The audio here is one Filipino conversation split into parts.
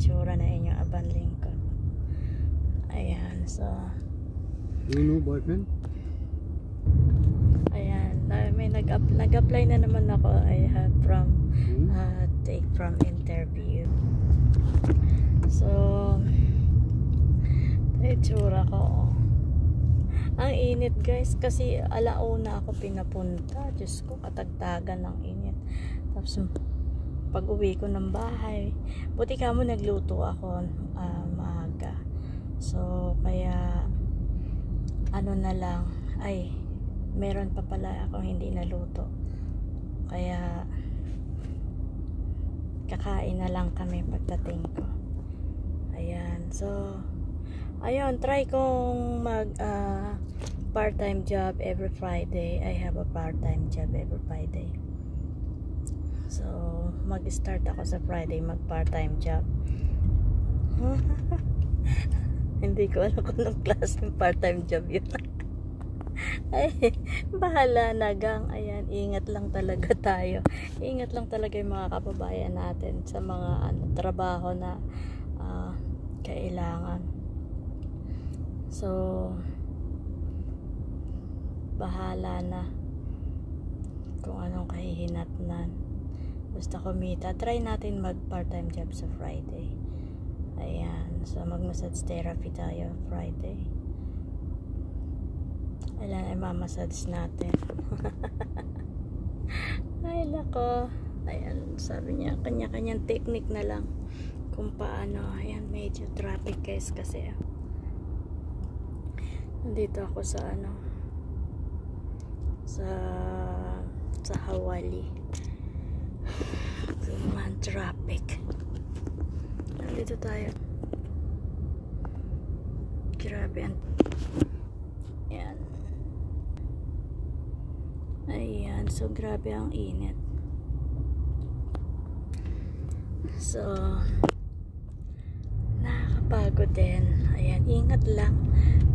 itsura na inyong abanling ko. Ayan, so You know boyfriend? ayan, may nag-apply na naman ako. I have from take from interview. So itsura ko. Ang init guys, kasi alauna ako pinapunta. Diyos ko, katagtagan ng init. Tapos pag uwi ko ng bahay, buti ka mo nagluto ako maaga. So kaya ano na lang, ay meron pa pala ako hindi naluto. Kaya kakain na lang kami pagdating ko. Ayan, so ayun, try kong mag part-time job every Friday. I have a part-time job every Friday. So mag-start ako sa Friday mag part-time job. Hindi ko alam kung anong klaseng part-time job yun. Ay, bahala na gang. Ayan, ingat lang talaga tayo. Ingat lang talaga yung mga kababayan natin sa mga trabaho na kailangan. So bahala na kung anong kahihinatnan. Basta kumita. Try natin mag part-time job sa Friday. Ayan, so mag-massage therapy tayo Friday. Ayan, ay mamassage natin. Ay lako. Ayan, sabi niya kanya-kanyang technique na lang kung paano. Ayan, medyo traffic guys kasi nandito ako sa sa Hawali. Duman traffic. Nandito tayo. Grabe yan. Ayan. Ayan, so grabe ang init. So nakakapagod din. Ayan, ingat lang.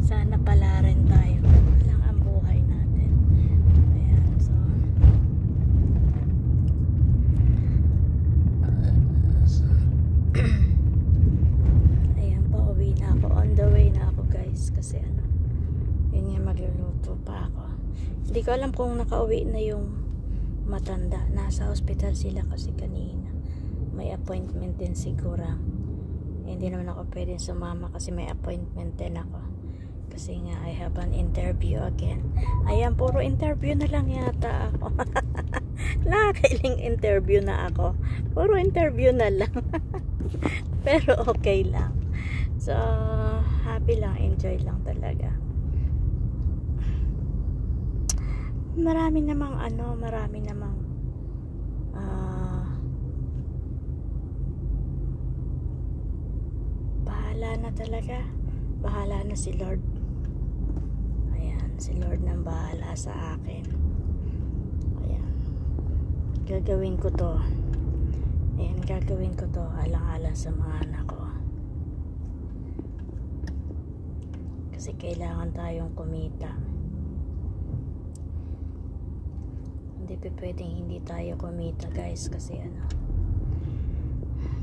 Sana pala rin tayo. Lang ang buhay natin. Ayan, so ayan, pauwi na ako. On the way na ako guys. Kasi yun nga, magluluto pa ako. Hindi ko alam kung nakauwi na yung matanda. Nasa hospital sila kasi kanina. May appointment din siguro. Hindi naman ako pwedeng sumama kasi may appointment din ako. Kasi nga I have an interview again. Ayan, puro interview na lang yata ako. Nakakailing interview na ako. Puro interview na lang. Pero okay lang. So happy lang, enjoy lang talaga. Marami namang bahala na talaga. Bahala na si Lord. Ayan, si Lord nang bahala sa akin. Ayan, gagawin ko to. Ayan, gagawin ko to alang-alang sa mga anak ko. Kasi kailangan tayong kumita. Hindi pwedeng hindi tayo kumita guys, kasi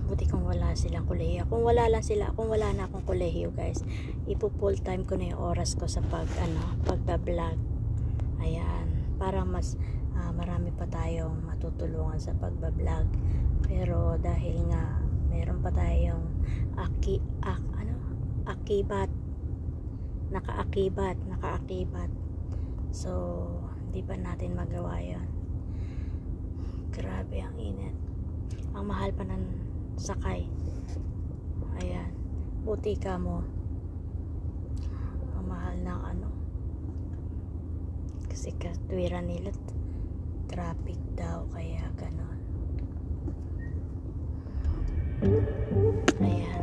buti kung wala silang kolehiyo. Kung wala na akong kolehiyo guys, ipo-full time ko na yung oras ko sa pagba-vlog. Ayan, para mas marami pa tayong matutulungan sa pagba-vlog. Pero dahil nga meron pa tayong nakaakibat. So hindi pa natin magawa yun. Grabe ang init. Ang mahal pa ng sakay. Ayan, buti ka mo. Ang mahal ng kasi katwiran nila traffic daw, kaya ganon. Ayan.